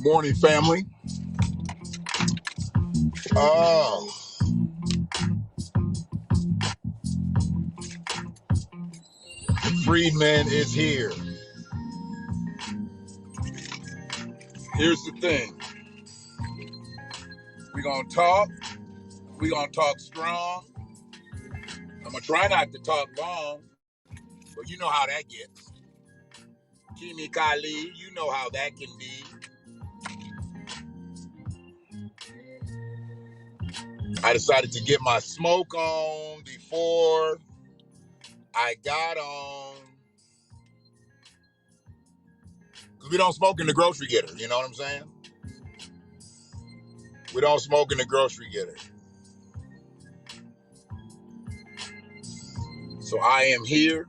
Morning, family. Freedman is here. Here's the thing. We're going to talk. We're going to talk strong. I'm going to try not to talk long, but you know how that gets. Kimi Kali, you know how that can be. I decided to get my smoke on before I got on. Because we don't smoke in the grocery getter, you know what I'm saying? We don't smoke in the grocery getter. So I am here,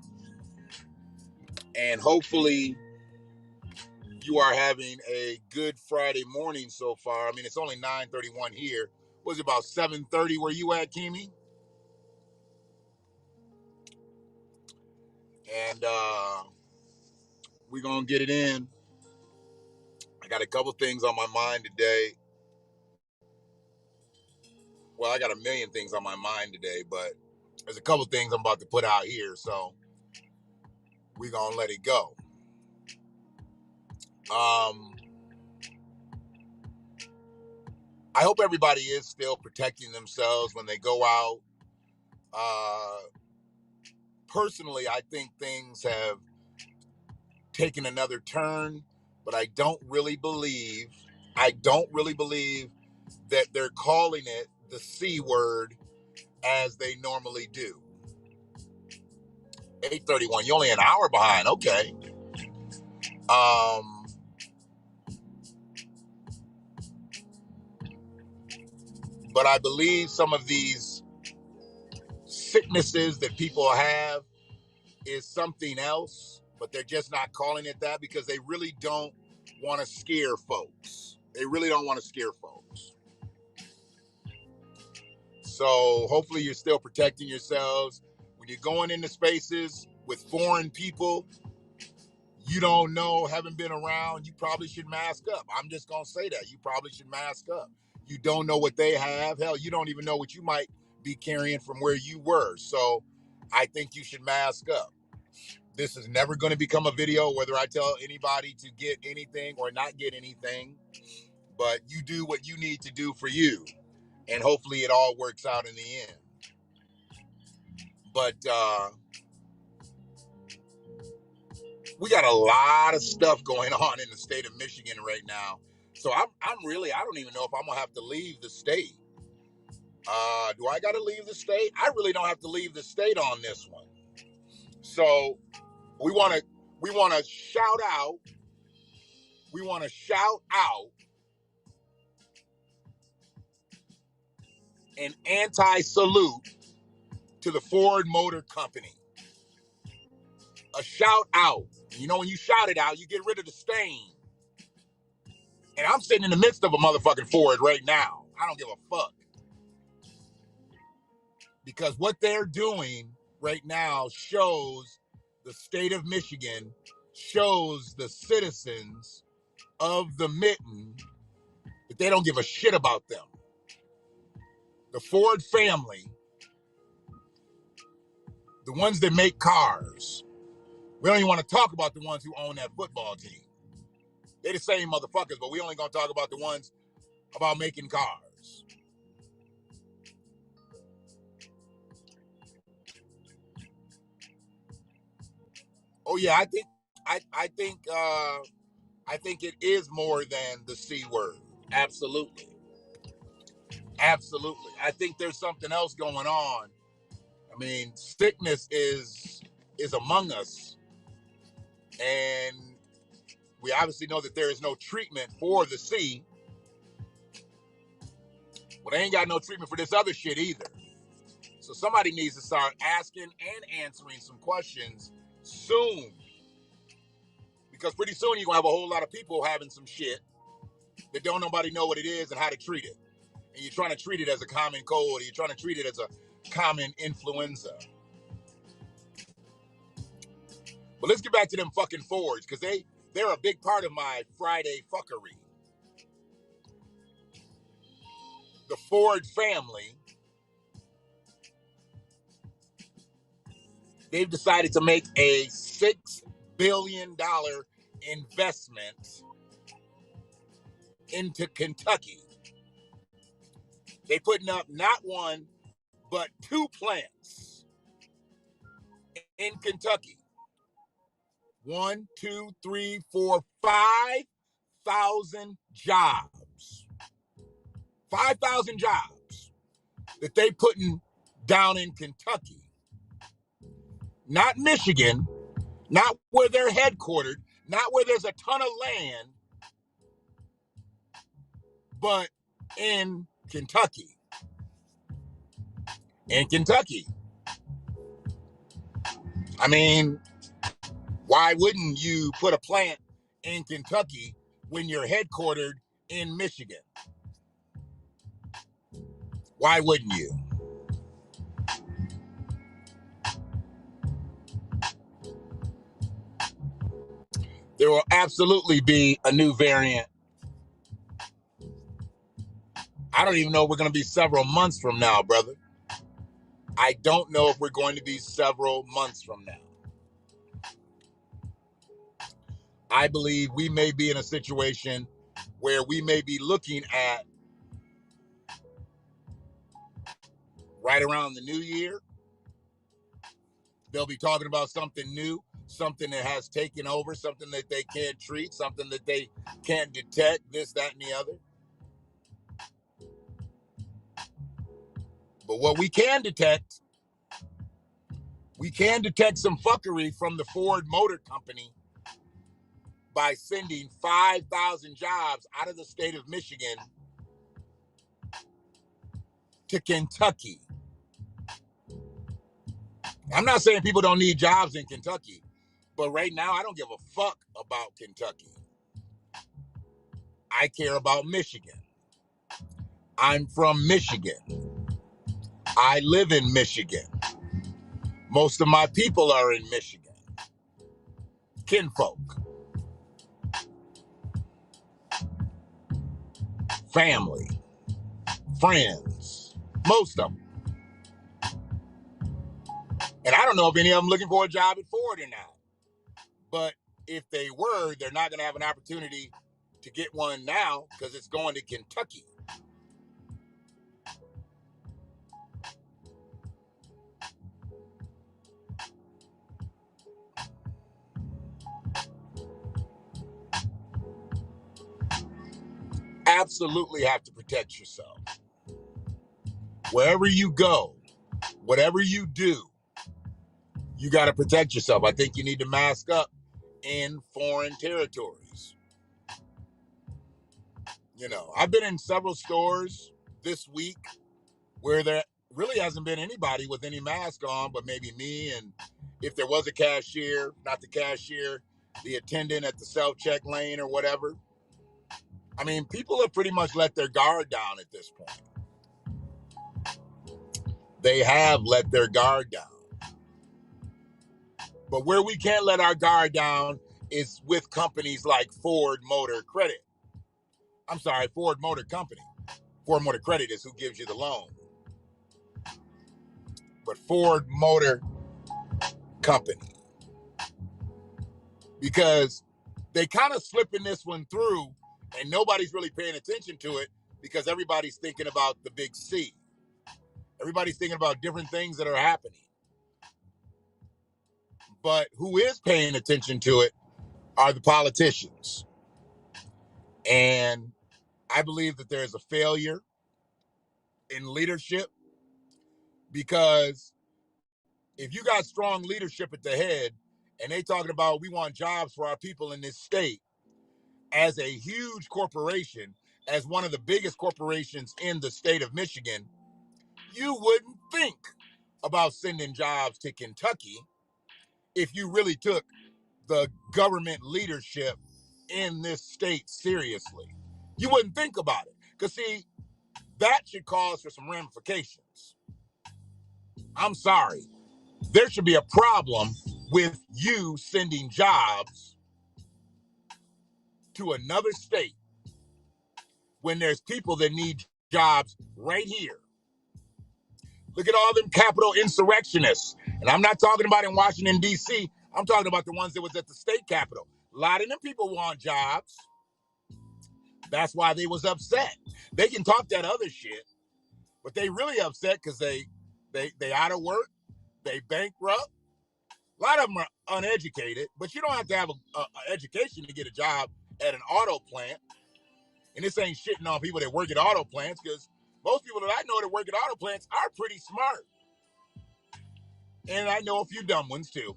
and hopefully you are having a good Friday morning so far. I mean, it's only 9:31 here. Was it about 7:30 where you at, Kimi? And we're going to get it in. I got a couple things on my mind today. Well, I got a million things on my mind today, but there's a couple things I'm about to put out here, so we're going to let it go. I hope everybody is still protecting themselves when they go out. Personally, I think things have taken another turn, but I don't really believe that they're calling it the C word as they normally do. 8:31, you're only an hour behind. Okay. But I believe some of these sicknesses that people have is something else, but they're just not calling it that because they really don't want to scare folks. They really don't want to scare folks. So hopefully you're still protecting yourselves. When you're going into spaces with foreign people, you don't know, haven't been around, you probably should mask up. I'm just going to say that. You probably should mask up. You don't know what they have. Hell, you don't even know what you might be carrying from where you were. So I think you should mask up. This is never going to become a video whether I tell anybody to get anything or not get anything. But you do what you need to do for you. And hopefully it all works out in the end. But we got a lot of stuff going on in the state of Michigan right now. So I'm really, I don't even know if I'm going to have to leave the state. Do I got to leave the state? I really don't have to leave the state on this one. So we want to shout out. We want to shout out an anti-salute to the Ford Motor Company. A shout out. You know, when you shout it out, you get rid of the stain. And I'm sitting in the midst of a motherfucking Ford right now. I don't give a fuck. Because what they're doing right now shows the state of Michigan, shows the citizens of the mitten that they don't give a shit about them. The Ford family, the ones that make cars, we don't even want to talk about the ones who own that football team. They're the same motherfuckers, but we only gonna talk about the ones about making cars. Oh yeah, I think it is more than the C word. Absolutely. Absolutely. I think there's something else going on. I mean, sickness is among us. And we obviously know that there is no treatment for the C. Well, they ain't got no treatment for this other shit either. So somebody needs to start asking and answering some questions soon. Because pretty soon you're going to have a whole lot of people having some shit that don't nobody know what it is and how to treat it. And you're trying to treat it as a common cold, or you're trying to treat it as a common influenza. But let's get back to them fucking Fords, because they're a big part of my Friday fuckery. The Ford family, they've decided to make a $6 billion investment into Kentucky. They're putting up not one, but 2 plants in Kentucky. 1, 2, 3, 4, 5,000 jobs. 5,000 jobs that they putting down in Kentucky. Not Michigan, not where they're headquartered, not where there's a ton of land, but in Kentucky. In Kentucky. I mean, why wouldn't you put a plant in Kentucky when you're headquartered in Michigan? Why wouldn't you? There will absolutely be a new variant. I don't even know if we're going to be several months from now, brother. I don't know if we're going to be several months from now. I believe we may be in a situation where we may be looking at right around the new year. They'll be talking about something new, something that has taken over, something that they can't treat, something that they can't detect, this, that, and the other. But what we can detect some fuckery from the Ford Motor Company by sending 5,000 jobs out of the state of Michigan to Kentucky. I'm not saying people don't need jobs in Kentucky, but right now I don't give a fuck about Kentucky. I care about Michigan. I'm from Michigan. I live in Michigan. Most of my people are in Michigan. Kinfolk. Family. Friends. Most of them. And I don't know if any of them looking for a job at Ford or not. But if they were, they're not going to have an opportunity to get one now because it's going to Kentucky. Absolutely have to protect yourself. Wherever you go, whatever you do, you got to protect yourself. I think you need to mask up in foreign territories. You know, I've been in several stores this week where there really hasn't been anybody with any mask on, but maybe me. And if there was a cashier, not the cashier, the attendant at the self-check lane or whatever. I mean, people have pretty much let their guard down at this point. They have let their guard down. But where we can't let our guard down is with companies like Ford Motor Credit. I'm sorry, Ford Motor Company. Ford Motor Credit is who gives you the loan. But Ford Motor Company. Because they kind of slipping this one through and nobody's really paying attention to it because everybody's thinking about the big C. Everybody's thinking about different things that are happening. But who is paying attention to it are the politicians. And I believe that there is a failure in leadership because if you got strong leadership at the head and they talking about we want jobs for our people in this state as a huge corporation, as one of the biggest corporations in the state of Michigan, you wouldn't think about sending jobs to Kentucky if you really took the government leadership in this state seriously. You wouldn't think about it. Because, see, that should cause for some ramifications. I'm sorry. There should be a problem with you sending jobs to another state when there's people that need jobs right here. Look at all them Capitol insurrectionists. And I'm not talking about in Washington, D.C. I'm talking about the ones that was at the state Capitol. A lot of them people want jobs. That's why they was upset. They can talk that other shit, but they really upset because they out of work, they bankrupt. A lot of them are uneducated, but you don't have to have an education to get a job at an auto plant. And this ain't shitting on people that work at auto plants because most people that I know that work at auto plants are pretty smart. And I know a few dumb ones too.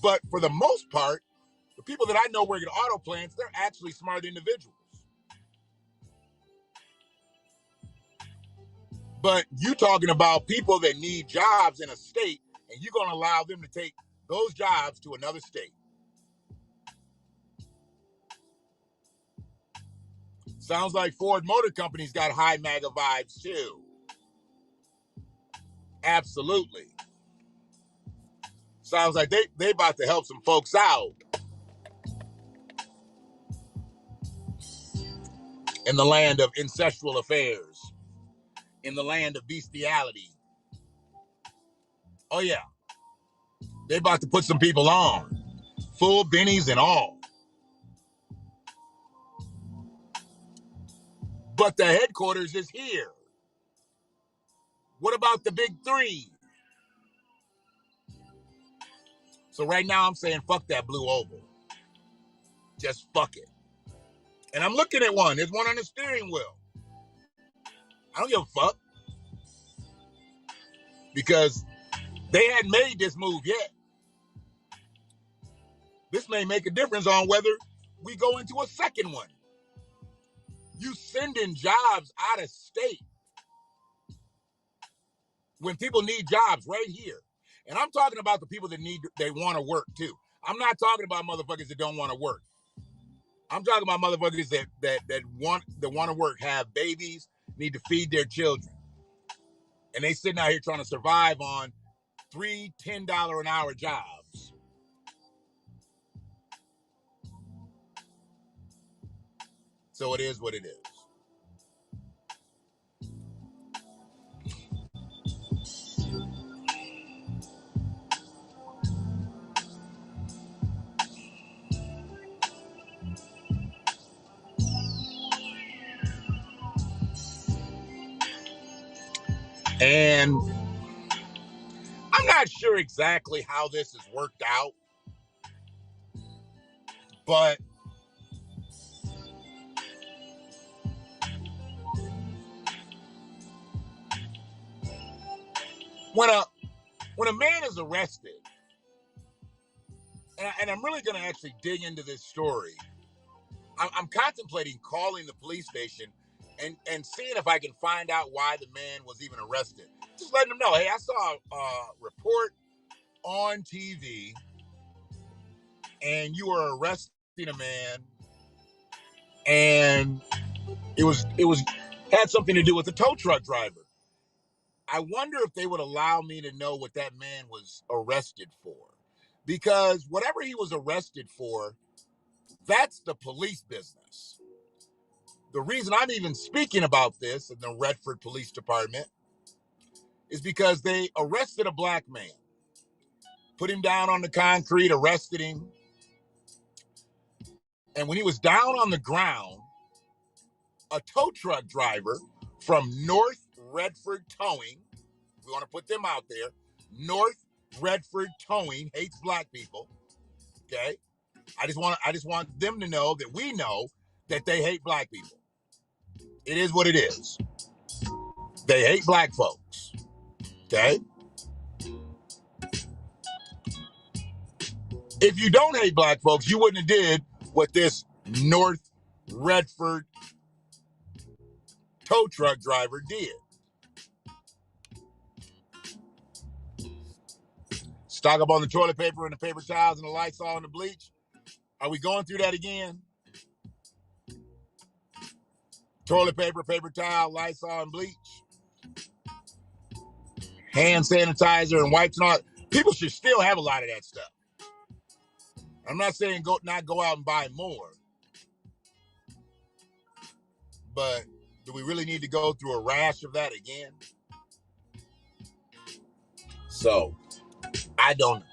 But for the most part, the people that I know work at auto plants, they're actually smart individuals. But you talking about people that need jobs in a state, and you're going to allow them to take those jobs to another state. Sounds like Ford Motor Company's got high MAGA vibes too. Absolutely. Sounds like they about to help some folks out in the land of incestual affairs, in the land of bestiality. Oh yeah, they about to put some people on, full bennies and all. But the headquarters is here. What about the big three? So right now I'm saying fuck that blue oval. Just fuck it. And I'm looking at one. There's one on the steering wheel. I don't give a fuck. Because they hadn't made this move yet. This may make a difference on whether we go into a second one. You sending jobs out of state when people need jobs right here. And I'm talking about the people that they want to work too. I'm not talking about motherfuckers that don't want to work. I'm talking about motherfuckers that want to work, have babies, need to feed their children. And they sitting out here trying to survive on $3 $10 an hour jobs. So it is what it is. And I'm not sure exactly how this has worked out, but when a man is arrested, and I'm really going to actually dig into this story. I'm contemplating calling the police station and seeing if I can find out why the man was even arrested. Just letting them know, hey, I saw a report on TV, and you were arresting a man, and it was had something to do with the tow truck driver. I wonder if they would allow me to know what that man was arrested for, because whatever he was arrested for, that's the police business. The reason I'm even speaking about this in the Redford Police Department is because they arrested a black man, put him down on the concrete, arrested him. And when he was down on the ground, a tow truck driver from North Redford Towing, we want to put them out there, North Redford Towing hates black people. Okay? I just want them to know that we know that they hate black people. It is what it is. They hate black folks. Okay? If you don't hate black folks, you wouldn't have did what this North Redford tow truck driver did. Stock up on the toilet paper and the paper towels and the Lysol and the bleach. Are we going through that again? Toilet paper, paper towel, Lysol, and bleach. Hand sanitizer and wipes and all. People should still have a lot of that stuff. I'm not saying not go out and buy more. But do we really need to go through a rash of that again? So, I don't know.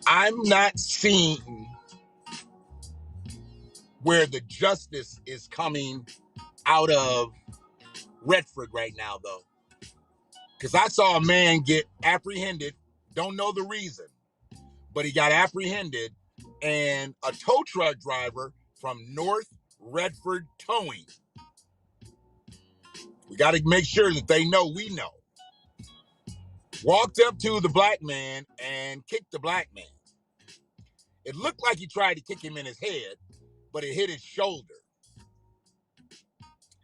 I'm not seeing where the justice is coming out of Redford right now, though. Because I saw a man get apprehended, don't know the reason, but he got apprehended, and a tow truck driver from North Redford Towing. We got to make sure that they know we know. Walked up to the black man and kicked the black man. It looked like he tried to kick him in his head, but it hit his shoulder.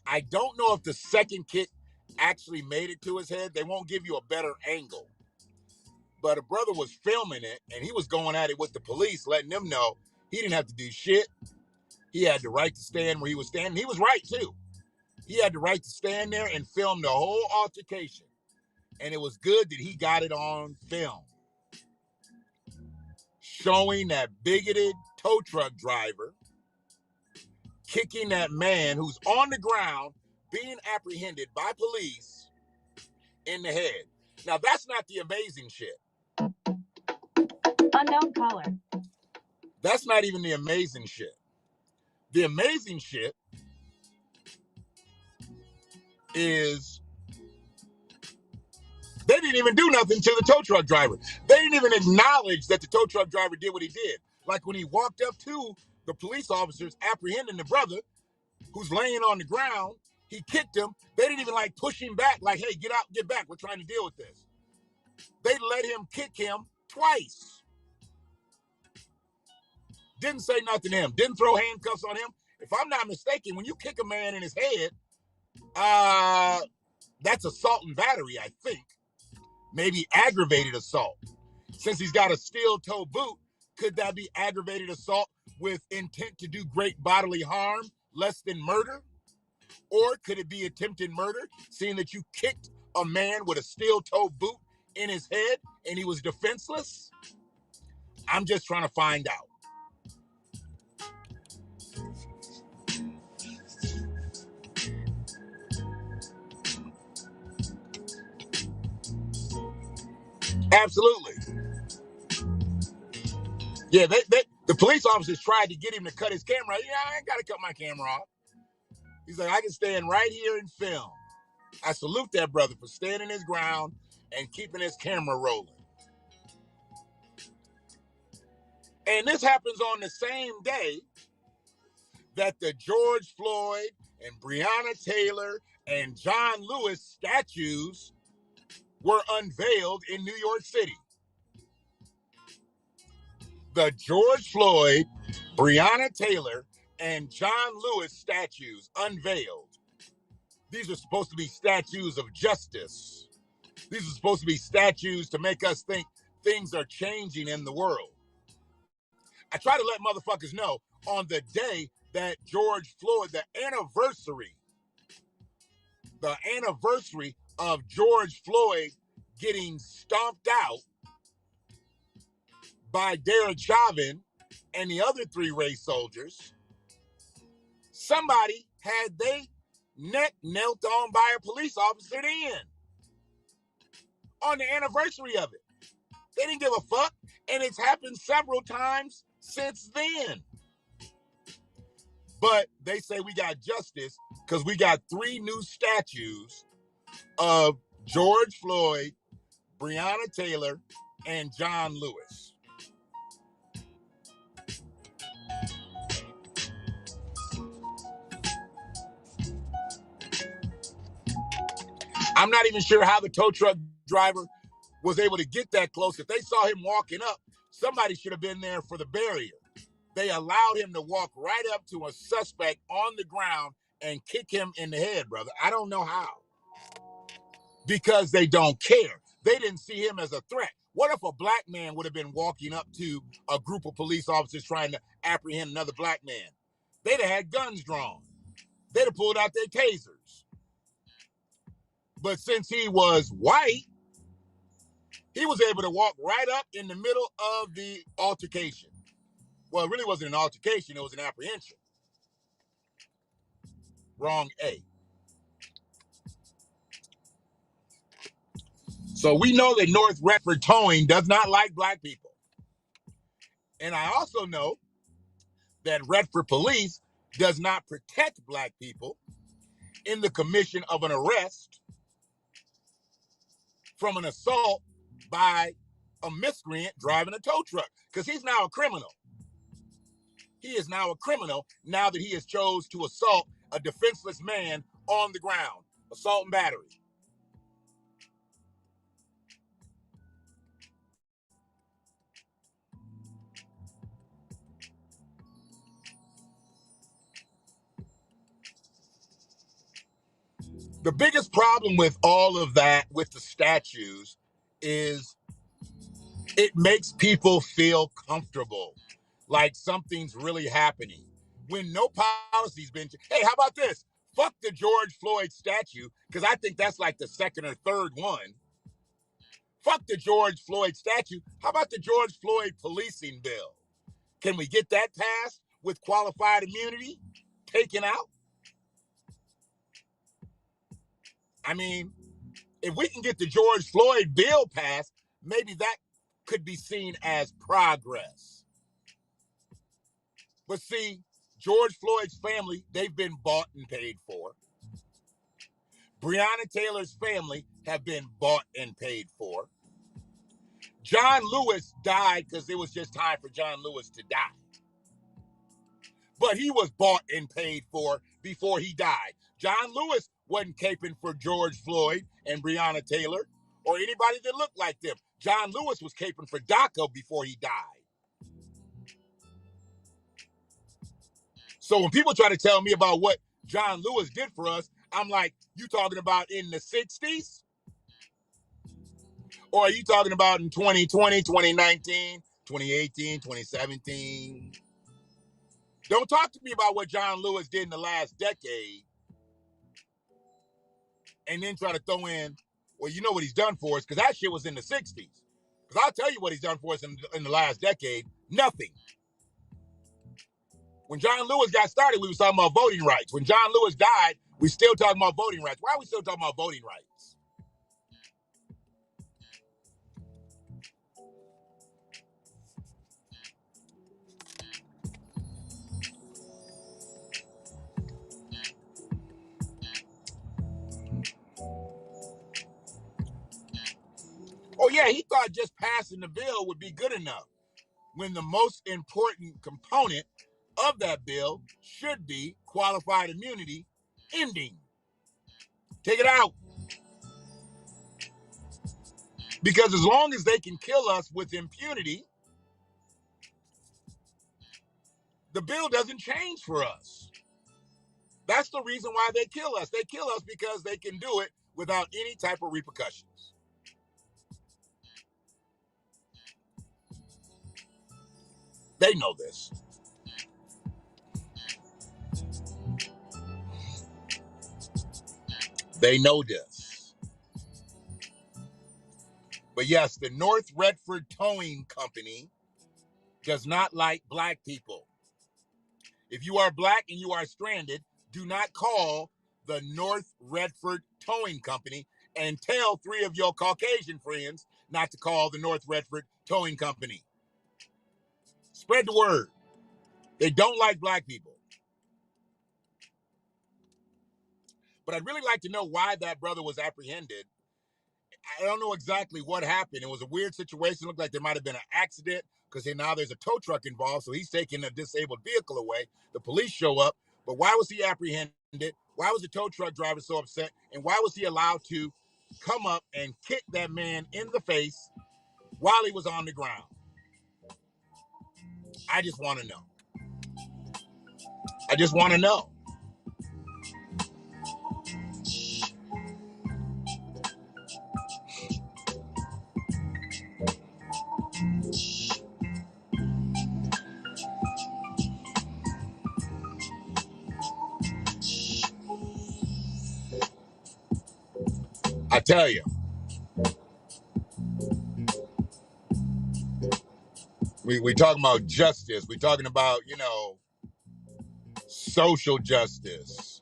I don't know if the second kick actually made it to his head. They won't give you a better angle. But a brother was filming it, and he was going at it with the police, letting them know he didn't have to do shit. He had the right to stand where he was standing. He was right, too. He had the right to stand there and film the whole altercation. And it was good that he got it on film, showing that bigoted tow truck driver kicking that man who's on the ground being apprehended by police in the head. Now, that's not the amazing shit. Unknown caller. That's not even the amazing shit. The amazing shit is they didn't even do nothing to the tow truck driver. They didn't even acknowledge that the tow truck driver did what he did. Like when he walked up to the police officers apprehending the brother who's laying on the ground, he kicked him. They didn't even like push him back, like, hey, get out, get back. We're trying to deal with this. They let him kick him twice. Didn't say nothing to him. Didn't throw handcuffs on him. If I'm not mistaken, when you kick a man in his head, that's assault and battery, I think. Maybe aggravated assault. Since he's got a steel toe boot, could that be aggravated assault with intent to do great bodily harm, less than murder? Or could it be attempted murder, seeing that you kicked a man with a steel toe boot in his head and he was defenseless? I'm just trying to find out. Absolutely. Yeah, the police officers tried to get him to cut his camera. Yeah, I ain't got to cut my camera off. He's like, I can stand right here and film. I salute that brother for standing his ground and keeping his camera rolling. And this happens on the same day that the George Floyd and Breonna Taylor and John Lewis statues were unveiled in New York City. The George Floyd, Breonna Taylor, and John Lewis statues unveiled. These are supposed to be statues of justice. These are supposed to be statues to make us think things are changing in the world. I try to let motherfuckers know on the day that George Floyd, the anniversary of George Floyd getting stomped out by Derek Chauvin and the other 3 race soldiers, somebody had their neck knelt on by a police officer then on the anniversary of it. They didn't give a fuck, and it's happened several times since then. But they say we got justice because we got 3 new statues of George Floyd, Breonna Taylor, and John Lewis. I'm not even sure how the tow truck driver was able to get that close. If they saw him walking up, somebody should have been there for the barrier. They allowed him to walk right up to a suspect on the ground and kick him in the head, brother. I don't know how. Because they don't care. They didn't see him as a threat. What if a black man would have been walking up to a group of police officers trying to apprehend another black man? They'd have had guns drawn. They'd have pulled out their tasers. But since he was white, he was able to walk right up in the middle of the altercation. Well, it really wasn't an altercation, it was an apprehension. Wrong A. So we know that North Redford Towing does not like black people. And I also know that Redford Police does not protect black people in the commission of an arrest from an assault by a miscreant driving a tow truck, because he's now a criminal. He is now a criminal now that he has chose to assault a defenseless man on the ground. Assault and battery. The biggest problem with all of that, with the statues, is it makes people feel comfortable, like something's really happening, when no policy's been. Hey, how about this? Fuck the George Floyd statue, because I think that's like the second or third one. Fuck the George Floyd statue. How about the George Floyd policing bill? Can we get that passed with qualified immunity taken out? I mean, if we can get the George Floyd bill passed, maybe that could be seen as progress. But see, George Floyd's family, they've been bought and paid for. Breonna Taylor's family have been bought and paid for. John Lewis died because it was just time for John Lewis to die. But he was bought and paid for before he died. John Lewis wasn't caping for George Floyd and Breonna Taylor or anybody that looked like them. John Lewis was caping for DACA before he died. So when people try to tell me about what John Lewis did for us, I'm like, you talking about in the 60s? Or are you talking about in 2020, 2019, 2018, 2017? Don't talk to me about what John Lewis did in the last decade and then try to throw in, well, you know what he's done for us, because that shit was in the 60s. Because I'll tell you what he's done for us in the last decade. Nothing. When John Lewis got started, we were talking about voting rights. When John Lewis died, we still talking about voting rights. Why are we still talking about voting rights? Oh, yeah, he thought just passing the bill would be good enough, when the most important component of that bill should be qualified immunity ending. Take it out. Because as long as they can kill us with impunity, the bill doesn't change for us. That's the reason why they kill us. They kill us because they can do it without any type of repercussions. They know this. They know this. But yes, the North Redford Towing Company does not like black people. If you are black and you are stranded, do not call the North Redford Towing Company and tell 3 of your Caucasian friends not to call the North Redford Towing Company. Spread the word. They don't like black people. But I'd really like to know why that brother was apprehended. I don't know exactly what happened. It was a weird situation. It looked like there might have been an accident because now there's a tow truck involved. So he's taking a disabled vehicle away. The police show up. But why was he apprehended? Why was the tow truck driver so upset? And why was he allowed to come up and kick that man in the face while he was on the ground? I just want to know. I just want to know. I tell you, we talking about justice. We talking about, social justice.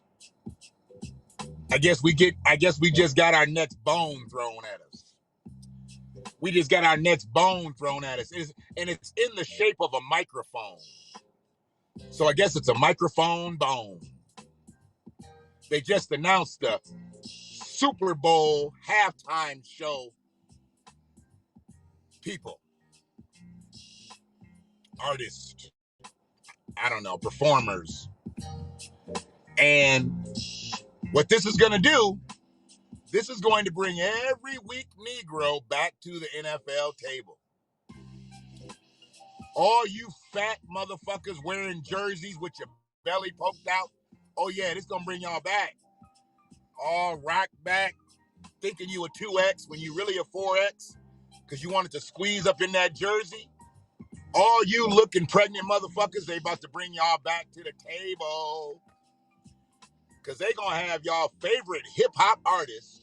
I guess we just got our next bone thrown at us. We just got our next bone thrown at us. And it's in the shape of a microphone. So I guess it's a microphone bone. They just announced the Super Bowl halftime show people, artists, I don't know, performers. And what this is going to do, this is going to bring every weak Negro back to the NFL table. All you fat motherfuckers wearing jerseys with your belly poked out, oh yeah, this going to bring y'all back. All rock back, thinking you a 2X when you really a 4X because you wanted to squeeze up in that jersey. All you looking pregnant motherfuckers, they about to bring y'all back to the table because they going to have y'all favorite hip-hop artists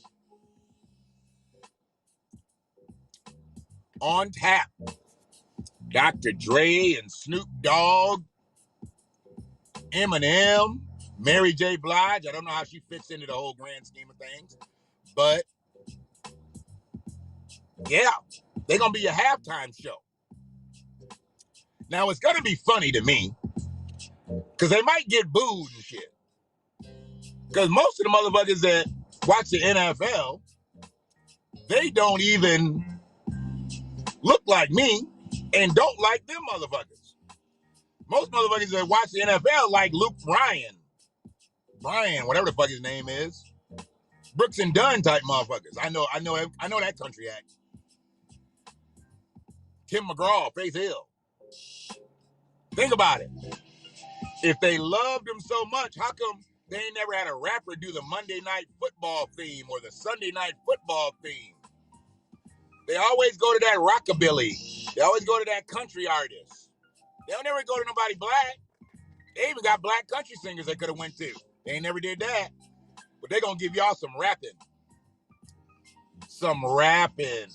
on tap. Dr. Dre and Snoop Dogg, Eminem, Mary J. Blige. I don't know how she fits into the whole grand scheme of things, but yeah, they're going to be a halftime show. Now, it's going to be funny to me because they might get booed and shit. Because most of the motherfuckers that watch the NFL, they don't even look like me and don't like them motherfuckers. Most motherfuckers that watch the NFL like Luke Bryan, whatever the fuck his name is, Brooks and Dunn type motherfuckers. I know that country act. Tim McGraw, Faith Hill. Think about it. If they loved him so much, how come they ain't never had a rapper do the Monday Night Football theme or the Sunday Night Football theme? They always go to that rockabilly. They always go to that country artist. They don't ever go to nobody black. They even got black country singers they could have went to. They ain't never did that. But they gonna give y'all some rapping. Some rapping.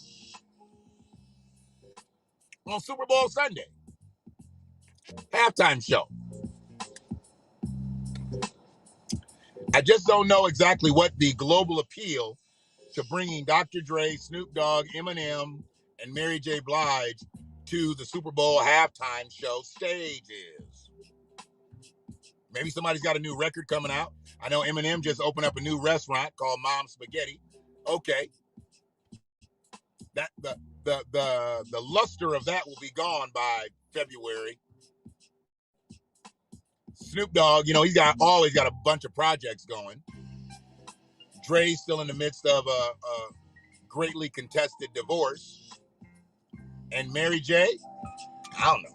On Super Bowl Sunday. Halftime show. I just don't know exactly what the global appeal to bringing Dr. Dre, Snoop Dogg, Eminem, and Mary J. Blige to the Super Bowl halftime show stage is. Maybe somebody's got a new record coming out. I know Eminem just opened up a new restaurant called Mom's Spaghetti. Okay. That the luster of that will be gone by February. Snoop Dogg, he's always got a bunch of projects going. Dre's still in the midst of a greatly contested divorce. And Mary J, I don't know.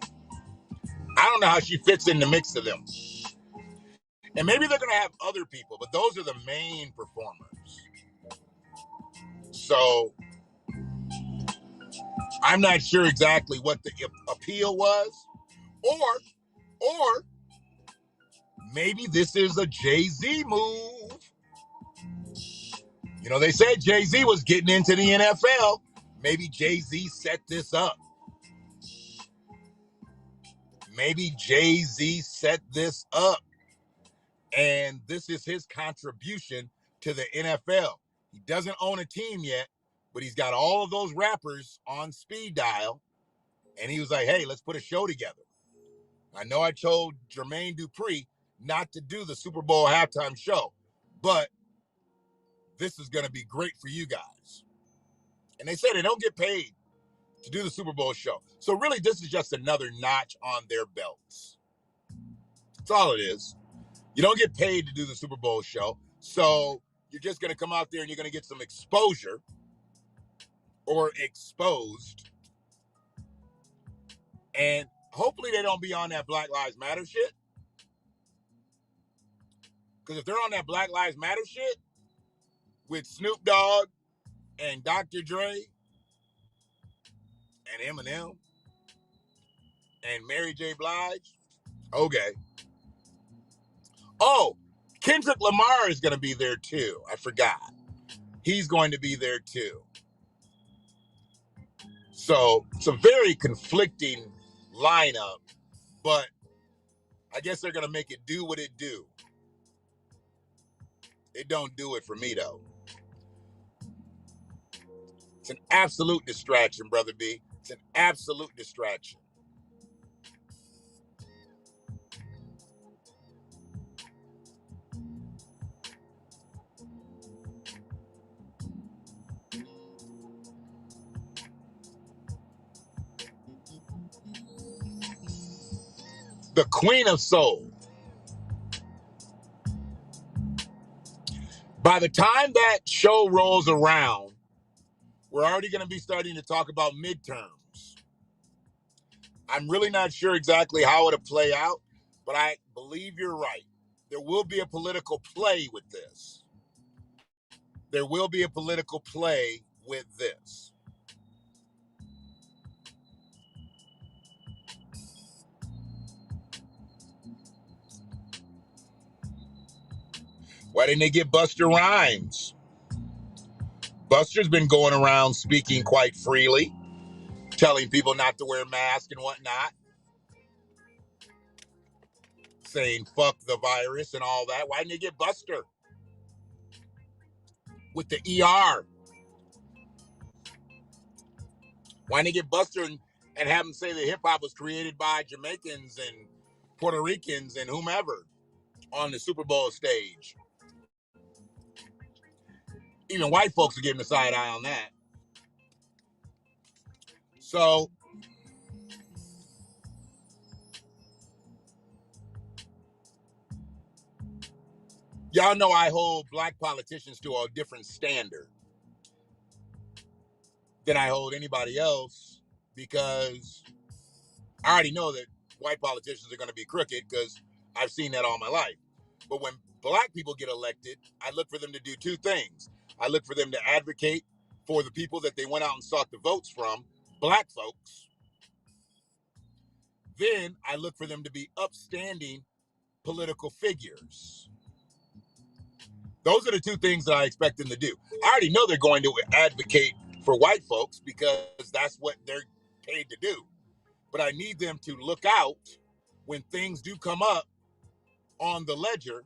I don't know how she fits in the mix of them. And maybe they're going to have other people, but those are the main performers. So I'm not sure exactly what the appeal was, or maybe this is a Jay-Z move. They said Jay-Z was getting into the NFL. Maybe Jay-Z set this up. Maybe Jay-Z set this up. And this is his contribution to the NFL. He doesn't own a team yet, but he's got all of those rappers on speed dial. And he was like, hey, let's put a show together. I know I told Jermaine Dupri not to do the Super Bowl halftime show, but this is going to be great for you guys. And they say they don't get paid to do the Super Bowl show. So really, this is just another notch on their belts. That's all it is. You don't get paid to do the Super Bowl show. So you're just going to come out there and you're going to get some exposure or exposed. And hopefully they don't be on that Black Lives Matter shit. Because if they're on that Black Lives Matter shit with Snoop Dogg and Dr. Dre and Eminem and Mary J. Blige, okay. Oh, Kendrick Lamar is going to be there too. I forgot. He's going to be there too. So it's a very conflicting lineup, but I guess they're going to make it do what it do. It don't do it for me, though. It's an absolute distraction, Brother B. It's an absolute distraction. The Queen of Soul. By the time that show rolls around, we're already going to be starting to talk about midterms. I'm really not sure exactly how it'll play out, but I believe you're right. There will be a political play with this. There will be a political play with this. Why didn't they get Busta Rhymes? Buster's been going around speaking quite freely, telling people not to wear masks and whatnot, saying fuck the virus and all that. Why didn't they get Buster with the ER? Why didn't they get Buster and have him say that hip-hop was created by Jamaicans and Puerto Ricans and whomever on the Super Bowl stage? Even white folks are giving a side eye on that. So, y'all know I hold black politicians to a different standard than I hold anybody else, because I already know that white politicians are going to be crooked because I've seen that all my life. But when black people get elected, I look for them to do two things. I look for them to advocate for the people that they went out and sought the votes from, black folks. Then I look for them to be upstanding political figures. Those are the two things that I expect them to do. I already know they're going to advocate for white folks because that's what they're paid to do. But I need them to look out when things do come up on the ledger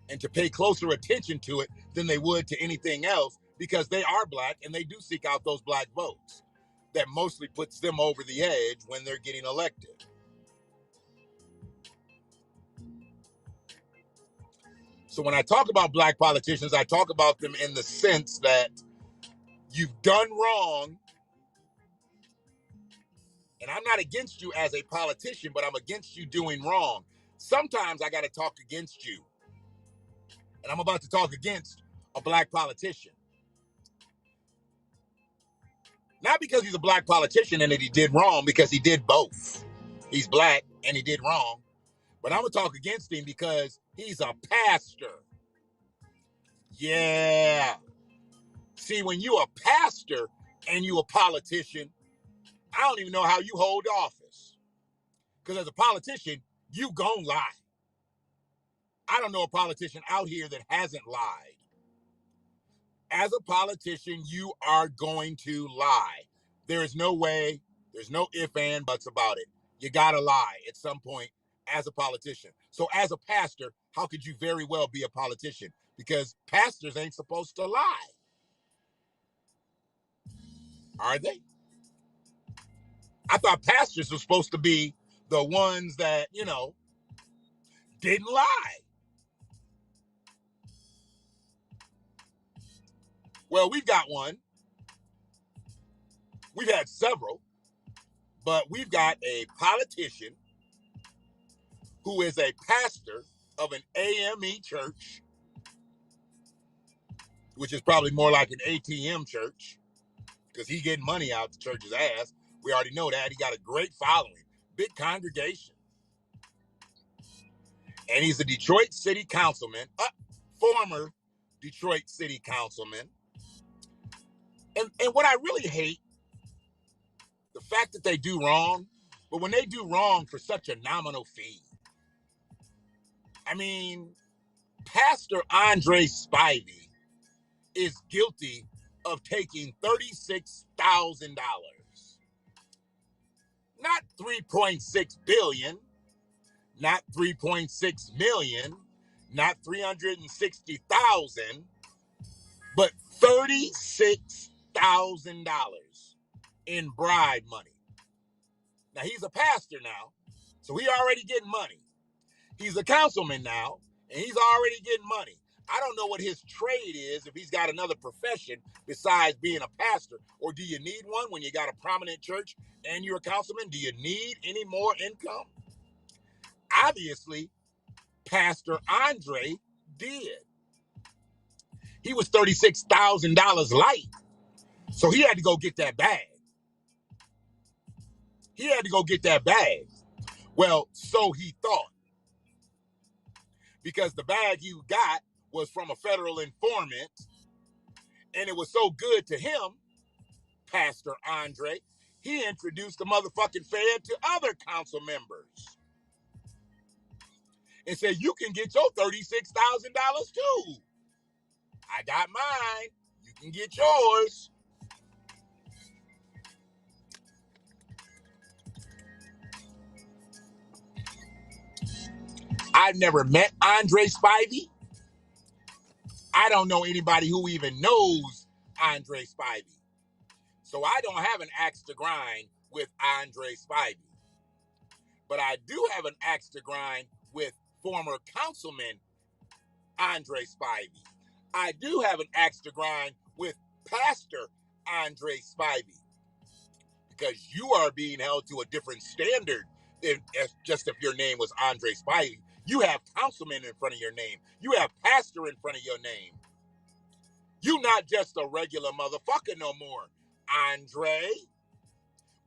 and to pay closer attention to it than they would to anything else, because they are black and they do seek out those black votes. That mostly puts them over the edge when they're getting elected. So when I talk about black politicians, I talk about them in the sense that you've done wrong, and I'm not against you as a politician, but I'm against you doing wrong. sometimes I got to talk against you. And I'm about to talk against a black politician. Not because he's a black politician and that he did wrong, because he did both. He's black and he did wrong. But I'm going to talk against him because he's a pastor. Yeah. See, when you a pastor and you a politician, I don't even know how you hold office. Because as a politician, you gon' lie. I don't know a politician out here that hasn't lied. As a politician, you are going to lie. There is no way, there's no if and buts about it. You gotta lie at some point as a politician. So as a pastor, how could you very well be a politician? Because pastors ain't supposed to lie. Are they? I thought pastors were supposed to be the ones that, didn't lie. Well, we've got one. We've had several, but we've got a politician who is a pastor of an AME church, which is probably more like an ATM church, because he getting money out the church's ass. We already know that. He got a great following, big congregation. And he's a Detroit City Councilman, former Detroit City Councilman. And what I really hate, the fact that they do wrong, but when they do wrong for such a nominal fee. I mean, Pastor Andre Spivey is guilty of taking $36,000. Not $3.6 billion, not $3.6 million, not $360,000, but $36,000 in bribe money. Now, he's a pastor now, so he already getting money. He's a councilman now, and he's already getting money. I don't know what his trade is, if he's got another profession besides being a pastor. Or do you need one when you got a prominent church and you're a councilman? Do you need any more income? Obviously, Pastor Andre did. He was $36,000 light, so he had to go get that bag. He had to go get that bag. Well, so he thought. Because the bag you got was from a federal informant, and it was so good to him, Pastor Andre, he introduced the motherfucking Fed to other council members and said, you can get your $36,000 too. I got mine. You can get yours. I've never met Andre Spivey. I don't know anybody who even knows Andre Spivey. So I don't have an axe to grind with Andre Spivey. But I do have an axe to grind with former councilman Andre Spivey. I do have an axe to grind with Pastor Andre Spivey. Because you are being held to a different standard than just if your name was Andre Spivey. You have councilman in front of your name. You have pastor in front of your name. You not just a regular motherfucker no more, Andre.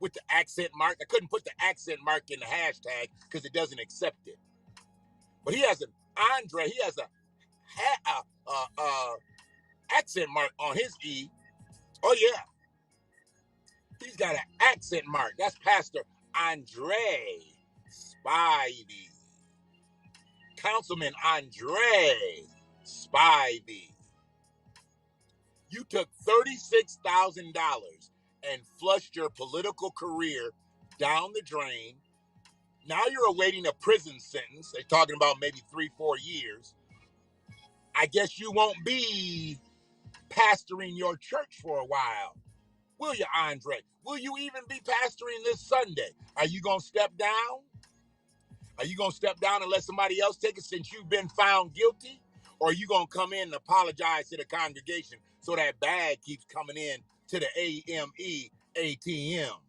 With the accent mark. I couldn't put the accent mark in the hashtag because it doesn't accept it. But he has an Andre. He has a accent mark on his E. Oh, yeah. He's got an accent mark. That's Pastor Andre Spivey. Councilman Andre Spivey. You took $36,000 and flushed your political career down the drain. Now you're awaiting a prison sentence. They're talking about maybe 3-4 years. I guess you won't be pastoring your church for a while. Will you, Andre? Will you even be pastoring this Sunday? Are you going to step down? Are you going to step down and let somebody else take it since you've been found guilty? Or are you going to come in and apologize to the congregation so that bag keeps coming in to the ATM?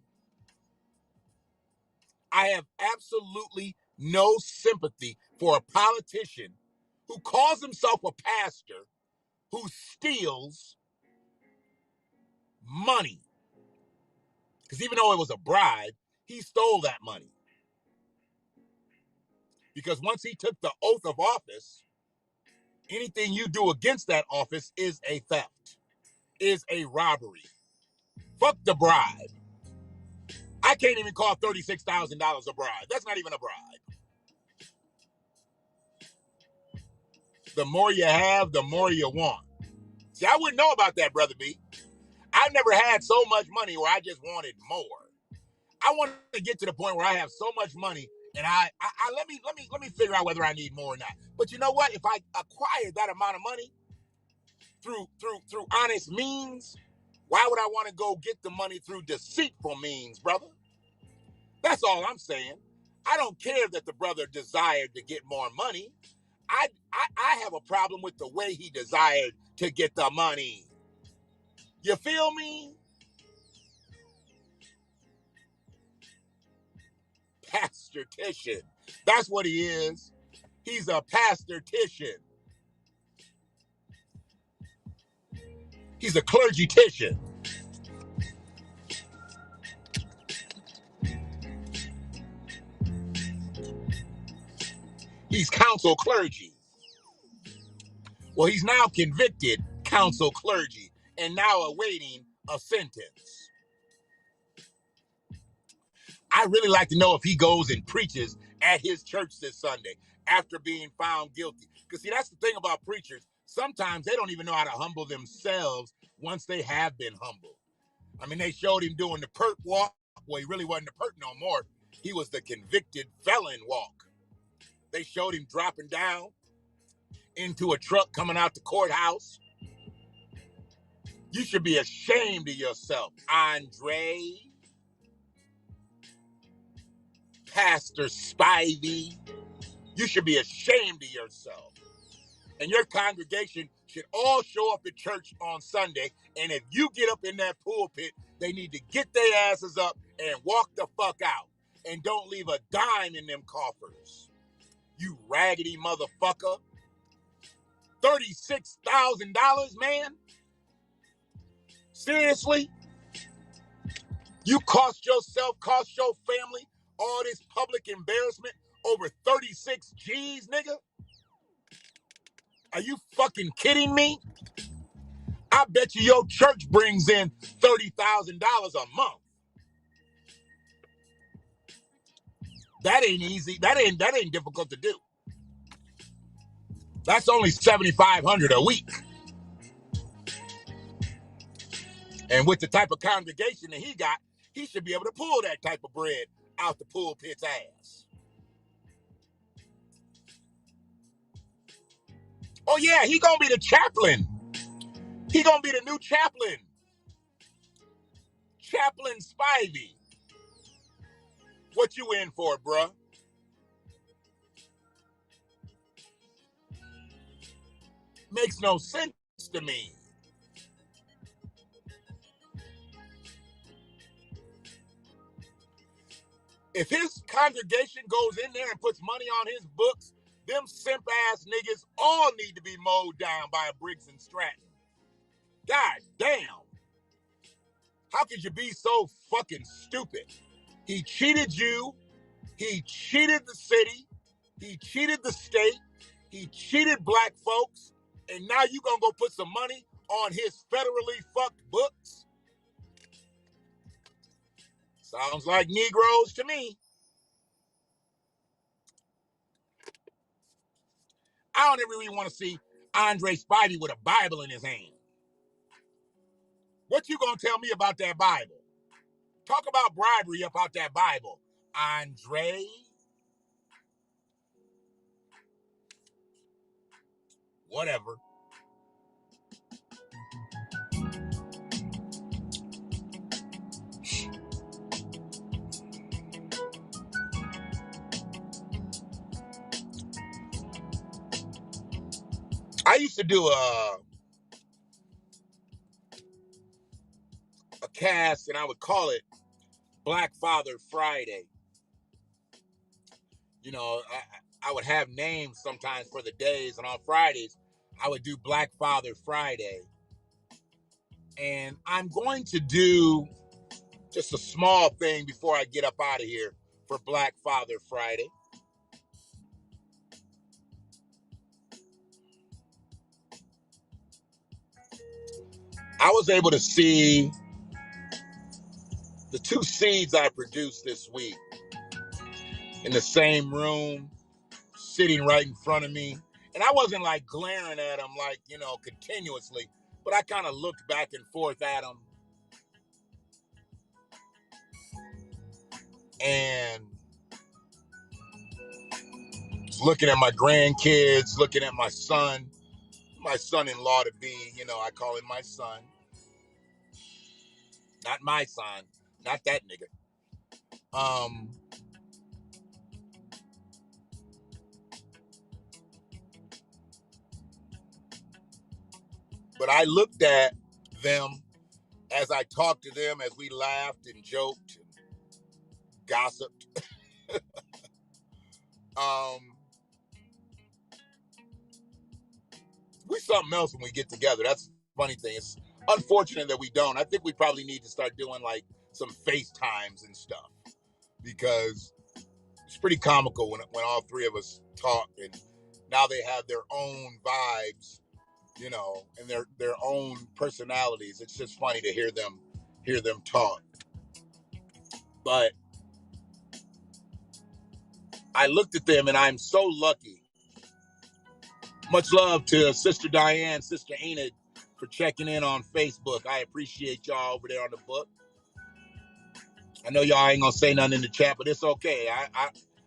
I have absolutely no sympathy for a politician who calls himself a pastor who steals money. Because even though it was a bribe, he stole that money. Because once he took the oath of office, anything you do against that office is a theft, is a robbery. Fuck the bribe. I can't even call $36,000 a bribe. That's not even a bribe. The more you have, the more you want. See, I wouldn't know about that, Brother B. I've never had so much money where I just wanted more. I want to get to the point where I have so much money and I let me figure out whether I need more or not. But you know what? If I acquired that amount of money through honest means, why would I want to go get the money through deceitful means, brother? That's all I'm saying. I don't care that the brother desired to get more money. I have a problem with the way he desired to get the money. You feel me? Pastortician. That's what he is. He's a pastortician. He's a clergy-tician. He's counsel clergy. Well, he's now convicted counsel clergy and now awaiting a sentence. I really like to know if he goes and preaches at his church this Sunday after being found guilty. Because, see, that's the thing about preachers. Sometimes they don't even know how to humble themselves once they have been humbled. I mean, they showed him doing the perk walk. Well, he really wasn't the perk no more. He was the convicted felon walk. They showed him dropping down into a truck coming out the courthouse. You should be ashamed of yourself, Andre. Pastor Spivey. You should be ashamed of yourself. And your congregation should all show up at church on Sunday. And if you get up in that pulpit, they need to get their asses up and walk the fuck out. And don't leave a dime in them coffers. You raggedy motherfucker. $36,000, man? Seriously? You cost yourself, cost your family all this public embarrassment over 36 G's, nigga? Are you fucking kidding me? I bet you your church brings in $30,000 a month. That ain't easy. That ain't difficult to do. That's only $7,500 a week. And with the type of congregation that he got, he should be able to pull that type of bread out the pulpit's ass. Oh yeah, he gonna be the chaplain. He gonna be the new chaplain. Chaplain Spivey. What you in for, bruh? Makes no sense to me. If his congregation goes in there and puts money on his books, them simp ass niggas all need to be mowed down by a Briggs and Stratton. God damn. How could you be so fucking stupid? He cheated you. He cheated the city. He cheated the state. He cheated black folks. And now you gonna go put some money on his federally fucked books? Sounds like Negroes to me. I don't ever really want to see Andre Spivey with a Bible in his hand. What you gonna tell me about that Bible? Talk about bribery about that Bible, Andre. Whatever. I used to do a cast, and I would call it Black Father Friday. You know, I would have names sometimes for the days, and on Fridays, I would do Black Father Friday. And I'm going to do just a small thing before I get up out of here for Black Father Friday. I was able to see the two seeds I produced this week in the same room, sitting right in front of me. And I wasn't like glaring at them like, you know, continuously, but I kind of looked back and forth at them. And looking at my grandkids, looking at my son-in-law to be, you know, I call him my son. Not my son, not that nigga. But I looked at them as I talked to them, as we laughed and joked and gossiped. We something else when we get together. That's the funny thing. It's unfortunate that we don't. I think we probably need to start doing like some FaceTimes and stuff, because it's pretty comical when all three of us talk, and now they have their own vibes, you know, and their own personalities. It's just funny to hear them talk. But I looked at them, and I'm so lucky. Much love to Sister Diane, Sister Enid, for checking in on Facebook. I appreciate y'all over there on the book. I know y'all ain't gonna say nothing in the chat, but it's okay.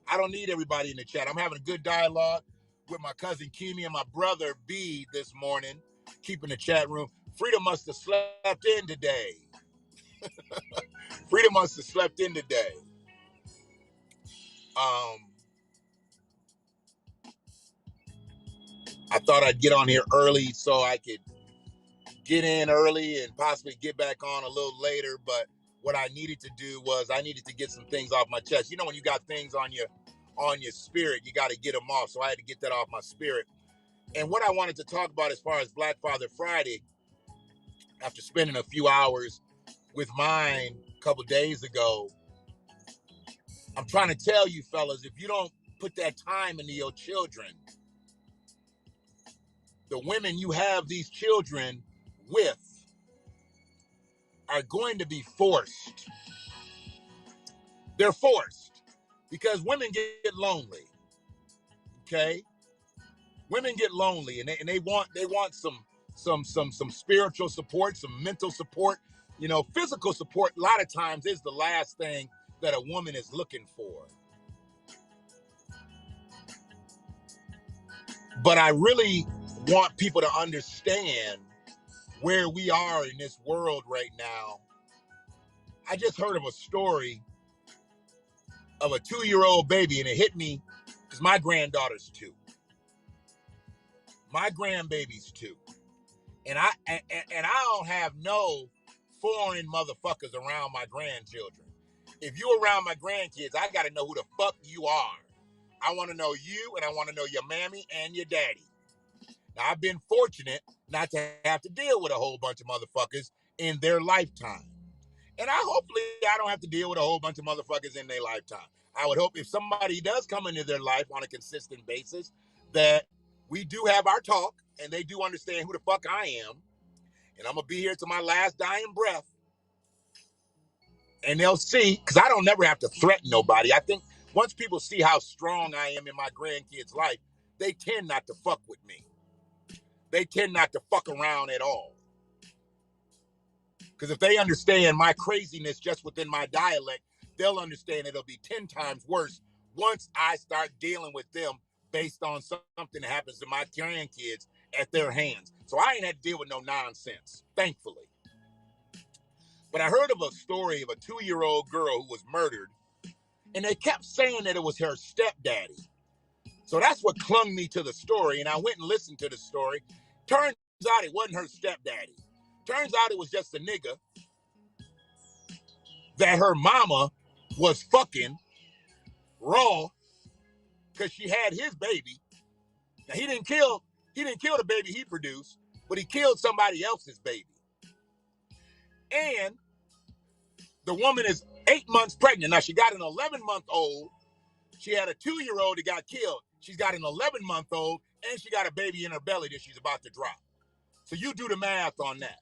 I don't need everybody in the chat. I'm having a good dialogue with my cousin Kimi and my brother B this morning, keeping the chat room. Freedom must have slept in today. Freedom must have slept in today. I thought I'd get on here early so I could get in early and possibly get back on a little later, but what I needed to do was I needed to get some things off my chest. You know, when you got things on your spirit, you got to get them off. So I had to get that off my spirit. And what I wanted to talk about as far as Black Father Friday, after spending a few hours with mine a couple days ago, I'm trying to tell you fellas, if you don't put that time into your children, the women you have these children with are going to be forced. They're forced because women get lonely. Okay, women get lonely, and they want some spiritual support, some mental support. You know, physical support a lot of times is the last thing that a woman is looking for. But I really want people to understand where we are in this world right now. I just heard of a story of a 2-year-old baby, and it hit me because my granddaughter's 2. My grandbaby's 2. And I don't have no foreign motherfuckers around my grandchildren. If you around my grandkids, I got to know who the fuck you are. I want to know you, and I want to know your mammy and your daddy. Now, I've been fortunate not to have to deal with a whole bunch of motherfuckers in their lifetime. And hopefully I don't have to deal with a whole bunch of motherfuckers in their lifetime. I would hope if somebody does come into their life on a consistent basis, that we do have our talk and they do understand who the fuck I am. And I'm going to be here to my last dying breath. And they'll see, because I don't never have to threaten nobody. I think once people see how strong I am in my grandkids' life, they tend not to fuck with me. They tend not to fuck around at all. Because if they understand my craziness just within my dialect, they'll understand it'll be 10 times worse once I start dealing with them based on something that happens to my grandkids at their hands. So I ain't had to deal with no nonsense, thankfully. But I heard of a story of a 2-year-old girl who was murdered, and they kept saying that it was her stepdaddy. So that's what clung me to the story, and I went and listened to the story. Turns out it wasn't her stepdaddy. Turns out it was just a nigga that her mama was fucking raw because she had his baby. Now he didn't kill the baby he produced, but he killed somebody else's baby. And the woman is 8 months pregnant. Now she got an 11-month-old. She had a 2-year-old that got killed. She's got an 11-month-old, and she got a baby in her belly that she's about to drop. So you do the math on that.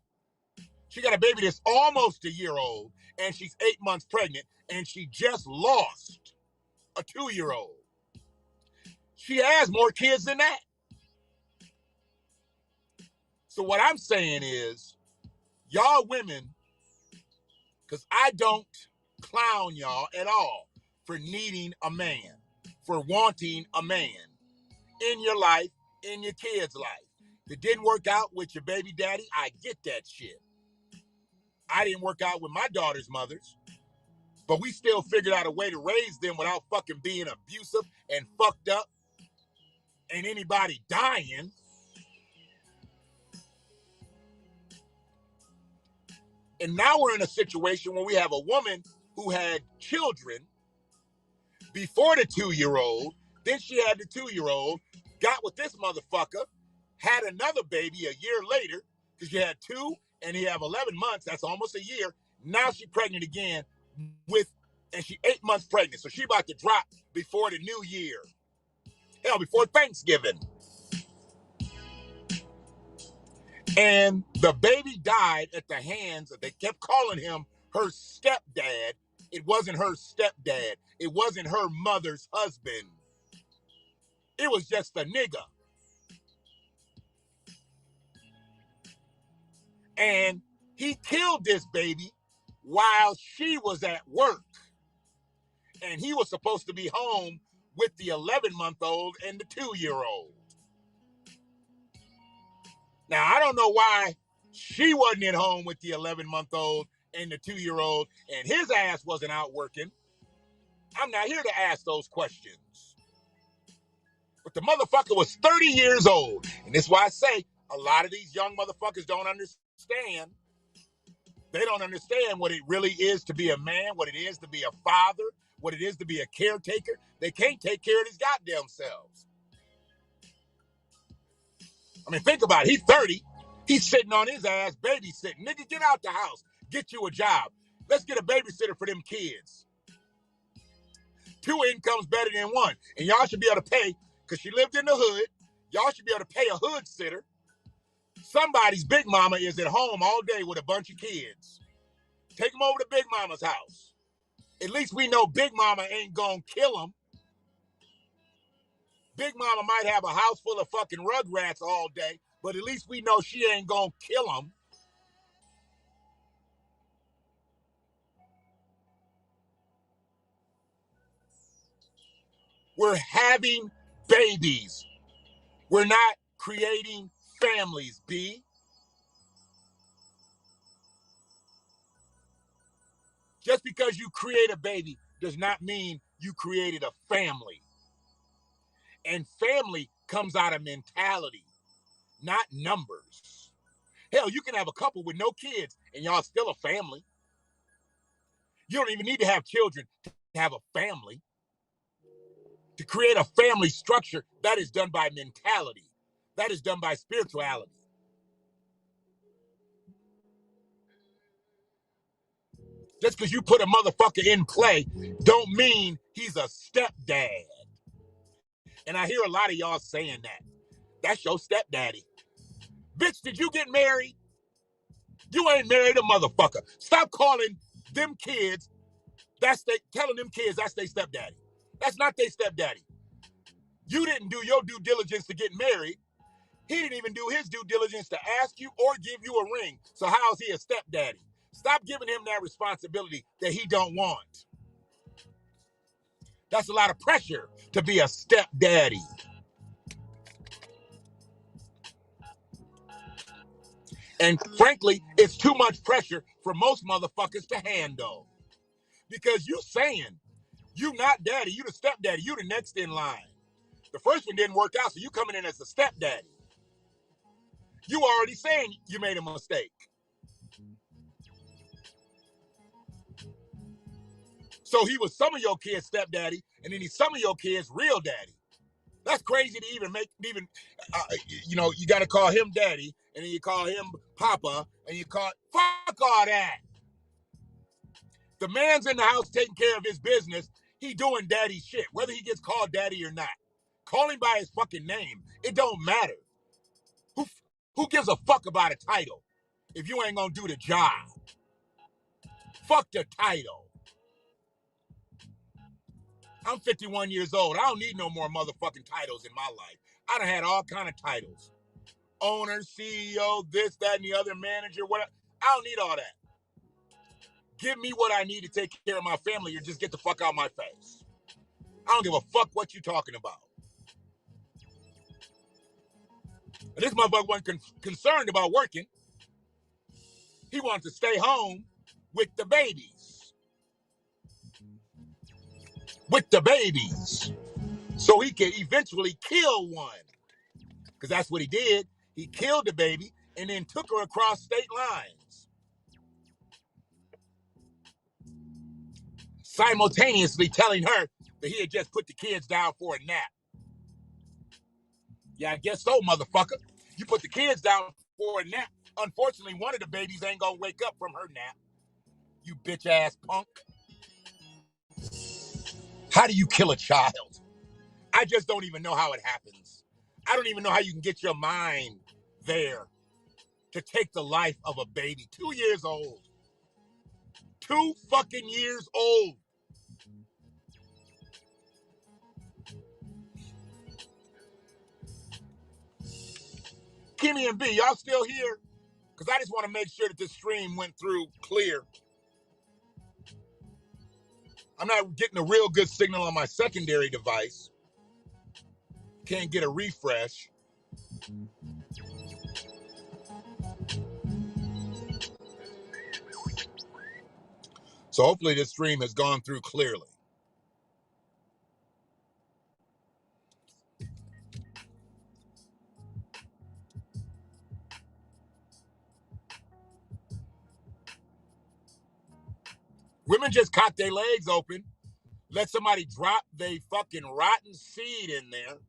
She got a baby that's almost a year old, and she's 8 months pregnant, and she just lost a 2-year-old. She has more kids than that. So what I'm saying is, y'all women, because I don't clown y'all at all for needing a man, for wanting a man in your life, in your kids' life. If it didn't work out with your baby daddy, I get that shit. I didn't work out with my daughter's mothers, but we still figured out a way to raise them without fucking being abusive and fucked up and anybody dying. And now we're in a situation where we have a woman who had children before the 2-year-old, then she had the 2-year-old, got with this motherfucker, had another baby a year later, because you had 2 and you have 11 months, that's almost a year. Now she's pregnant again and she's 8 months pregnant. So she about to drop before the new year. Hell, before Thanksgiving. And the baby died at the hands of, they kept calling him her stepdad. It wasn't her stepdad. It wasn't her mother's husband. It was just a nigga. And he killed this baby while she was at work. And he was supposed to be home with the 11-month-old and the 2-year-old. Now, I don't know why she wasn't at home with the 11-month-old and the 2-year-old and his ass wasn't out working. I'm not here to ask those questions. But the motherfucker was 30 years old. And that's why I say a lot of these young motherfuckers don't understand. They don't understand what it really is to be a man, what it is to be a father, what it is to be a caretaker. They can't take care of these goddamn selves. I mean, think about it. He's 30. He's sitting on his ass, babysitting. Nigga, get out the house. Get you a job. Let's get a babysitter for them kids. 2 incomes better than 1. And y'all should be able to pay, because she lived in the hood, y'all should be able to pay a hood sitter. Somebody's big mama is at home all day with a bunch of kids. Take them over to Big Mama's house. At least we know Big Mama ain't gonna kill them. Big Mama might have a house full of fucking rugrats all day, but at least we know she ain't gonna kill them. We're having babies. We're not creating families, B. Just because you create a baby does not mean you created a family. And family comes out of mentality, not numbers. Hell, you can have a couple with no kids and y'all still a family. You don't even need to have children to have a family. To create a family structure, that is done by mentality. That is done by spirituality. Just because you put a motherfucker in play don't mean he's a stepdad. And I hear a lot of y'all saying that. That's your stepdaddy. Bitch, did you get married? You ain't married a motherfucker. Stop calling them kids, telling them kids that's their stepdaddy. That's not their stepdaddy. You didn't do your due diligence to get married. He didn't even do his due diligence to ask you or give you a ring. So how's he a stepdaddy? Stop giving him that responsibility that he don't want. That's a lot of pressure to be a stepdaddy. And frankly, it's too much pressure for most motherfuckers to handle. Because you saying, you not daddy, you the stepdaddy, you the next in line. The first one didn't work out, so you coming in as a stepdaddy. You already saying you made a mistake. So he was some of your kids' stepdaddy, and then he's some of your kids' real daddy. That's crazy to even you got to call him daddy, and then you call him papa, and you call, fuck all that. The man's in the house taking care of his business. He doing daddy shit, whether he gets called daddy or not. Call him by his fucking name. It don't matter. Who gives a fuck about a title if you ain't gonna do the job? Fuck the title. I'm 51 years old. I don't need no more motherfucking titles in my life. I done had all kind of titles. Owner, CEO, this, that, and the other, manager, whatever. I don't need all that. Give me what I need to take care of my family, or just get the fuck out of my face. I don't give a fuck what you talking about. And this motherfucker wasn't concerned about working. He wanted to stay home with the babies. So he could eventually kill one. Because that's what he did. He killed the baby and then took her across state lines, simultaneously telling her that he had just put the kids down for a nap. Yeah, I guess so, motherfucker. You put the kids down for a nap. Unfortunately, one of the babies ain't gonna wake up from her nap. You bitch ass punk. How do you kill a child? I just don't even know how it happens. I don't even know how you can get your mind there to take the life of a baby. 2 years old. 2 fucking years old. Kimmy and B, y'all still here? Because I just want to make sure that this stream went through clear. I'm not getting a real good signal on my secondary device. Can't get a refresh. So hopefully this stream has gone through clearly. Women just cock their legs open, let somebody drop their fucking rotten seed in there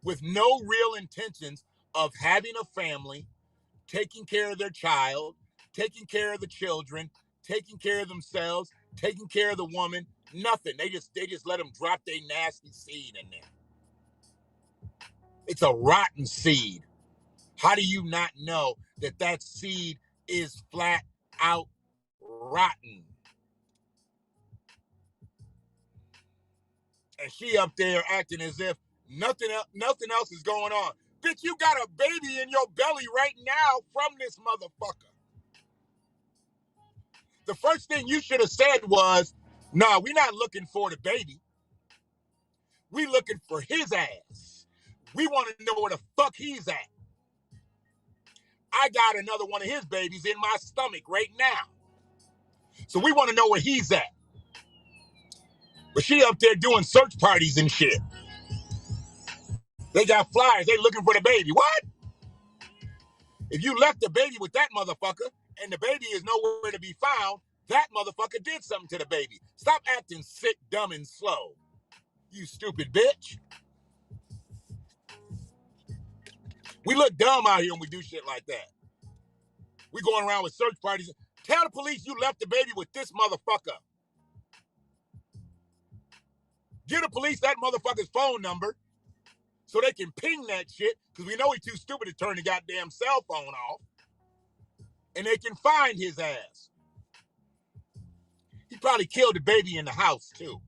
with no real intentions of having a family, taking care of their child, taking care of the children, taking care of themselves, taking care of the woman. Nothing. They just let them drop their nasty seed in there. It's a rotten seed. How do you not know that that seed is flat out rotten? And she up there acting as if nothing else is going on. Bitch, you got a baby in your belly right now from this motherfucker. The first thing you should have said was, nah, we're not looking for the baby. We looking for his ass. We want to know where the fuck he's at. I got another one of his babies in my stomach right now. So we want to know where he's at. But she up there doing search parties and shit. They got flyers. They looking for the baby. What? If you left the baby with that motherfucker and the baby is nowhere to be found, that motherfucker did something to the baby. Stop acting sick, dumb, and slow. You stupid bitch. We look dumb out here when we do shit like that. We going around with search parties. Tell the police you left the baby with this motherfucker. Give the police that motherfucker's phone number so they can ping that shit, because we know he's too stupid to turn the goddamn cell phone off. And they can find his ass. He probably killed the baby in the house, too.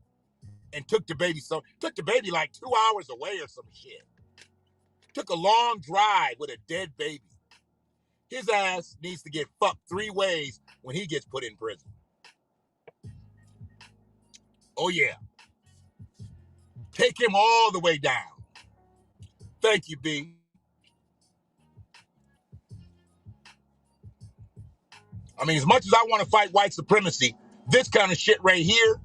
And took the baby like 2 hours away or some shit. Took a long drive with a dead baby. His ass needs to get fucked 3 ways when he gets put in prison. Oh, yeah. Take him all the way down. Thank you, B. I mean, as much as I want to fight white supremacy, this kind of shit right here,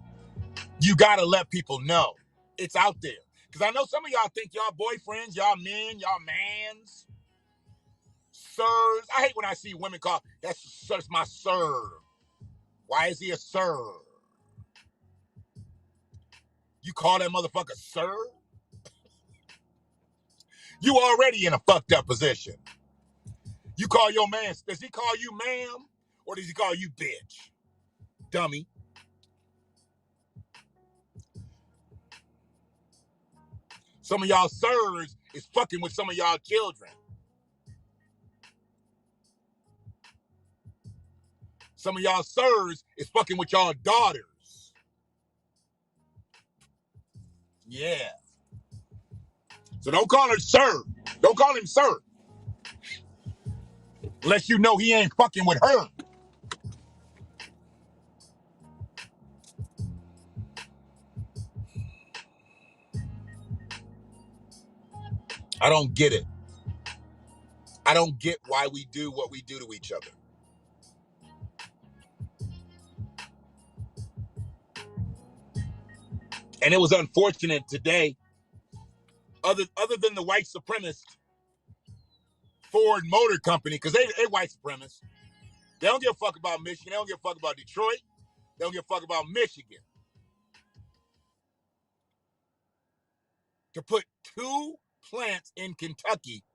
you got to let people know. It's out there. Because I know some of y'all think y'all boyfriends, y'all men, y'all mans, sirs. I hate when I see women call, that's my sir. Why is he a sir? You call that motherfucker sir? You already in a fucked up position. You call your man, does he call you ma'am or does he call you bitch? Dummy. Some of y'all sirs is fucking with some of y'all children. Some of y'all sirs is fucking with y'all daughters. Yeah. So don't call her sir. Don't call him sir. Unless you know he ain't fucking with her. I don't get it. I don't get why we do what we do to each other. And it was unfortunate today, other than the white supremacist Ford Motor Company, because they white supremacists. They don't give a fuck about Michigan. They don't give a fuck about Detroit. They don't give a fuck about Michigan. To put 2 plants in Kentucky,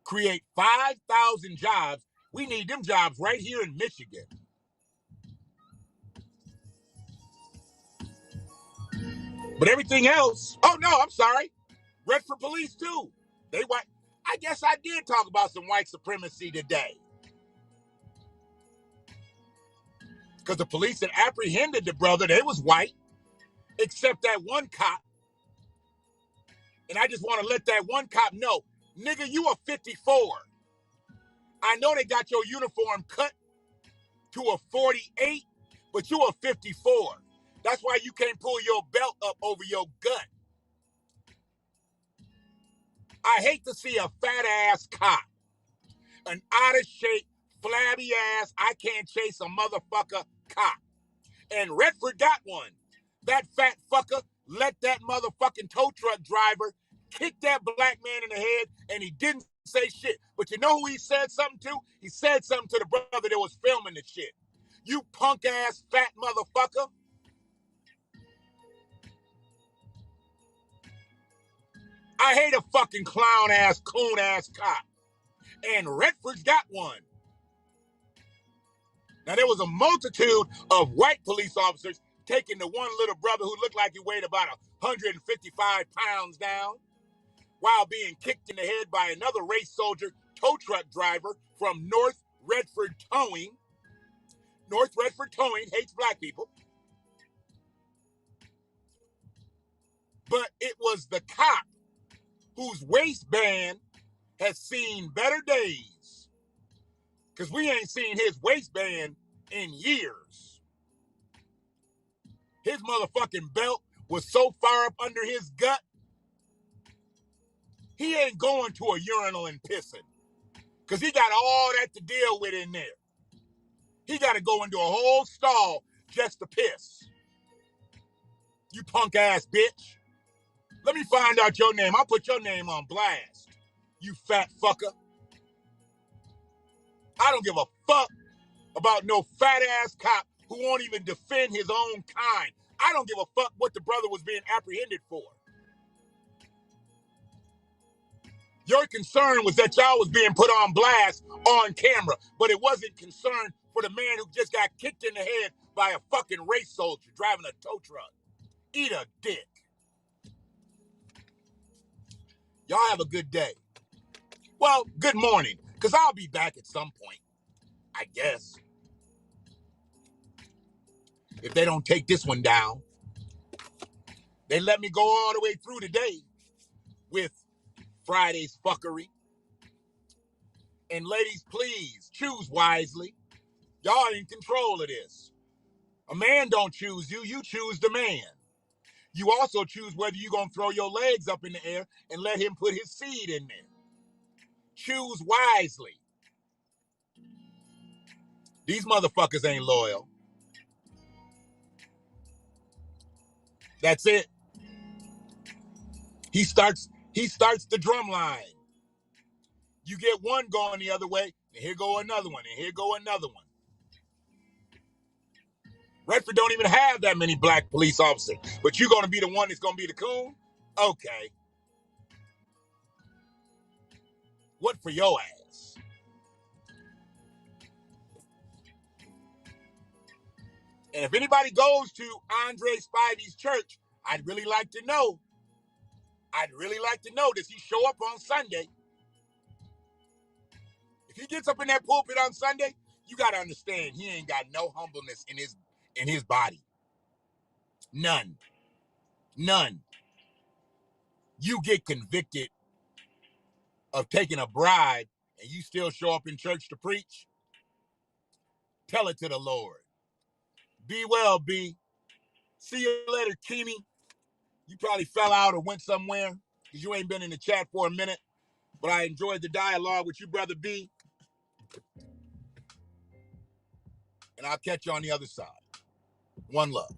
create 5,000 jobs. We need them jobs right here in Michigan. But everything else, oh no, I'm sorry. Redford police too. They white. I guess I did talk about some white supremacy today. Because the police that apprehended the brother, they was white, except that one cop. And I just want to let that one cop know, nigga, you are 54. I know they got your uniform cut to a 48, but you are 54. That's why you can't pull your belt up over your gut. I hate to see a fat ass cop, an out of shape, flabby ass, I can't chase a motherfucker cop. And Redford got one. That fat fucker let that motherfucking tow truck driver kick that black man in the head, and he didn't say shit. But you know who he said something to? He said something to the brother that was filming the shit. You punk ass fat motherfucker. I hate a fucking clown ass, coon ass cop. And Redford's got one. Now, there was a multitude of white police officers taking the one little brother who looked like he weighed about 155 pounds down while being kicked in the head by another race soldier tow truck driver from North Redford Towing. North Redford Towing hates black people. But it was the cop whose waistband has seen better days. Because we ain't seen his waistband in years. His motherfucking belt was so far up under his gut, he ain't going to a urinal and pissing. Because he got all that to deal with in there. He got to go into a whole stall just to piss. You punk ass bitch. Let me find out your name. I'll put your name on blast. You fat fucker. I don't give a fuck about no fat ass cop who won't even defend his own kind. I don't give a fuck what the brother was being apprehended for. Your concern was that y'all was being put on blast on camera, but it wasn't concern for the man who just got kicked in the head by a fucking race soldier driving a tow truck. Eat a dick. Y'all have a good day. Well, good morning, because I'll be back at some point, I guess. If they don't take this one down. They let me go all the way through today with Friday's fuckery. And ladies, please choose wisely. Y'all in control of this. A man don't choose you, you choose the man. You also choose whether you're going to throw your legs up in the air and let him put his seed in there. Choose wisely. These motherfuckers ain't loyal. That's it. He starts the drum line. You get one going the other way, and here go another one, and here go another one. Redford don't even have that many black police officers, but you're going to be the one that's going to be the coon? Okay. What for your ass? And if anybody goes to Andre Spivey's church, I'd really like to know. Does he show up on Sunday? If he gets up in that pulpit on Sunday, you got to understand he ain't got no humbleness in his body. None. You get convicted of taking a bribe and you still show up in church to preach? Tell it to the Lord. Be well, B. See you later, Kimi. You probably fell out or went somewhere because you ain't been in the chat for a minute. But I enjoyed the dialogue with you, Brother B. And I'll catch you on the other side. One love.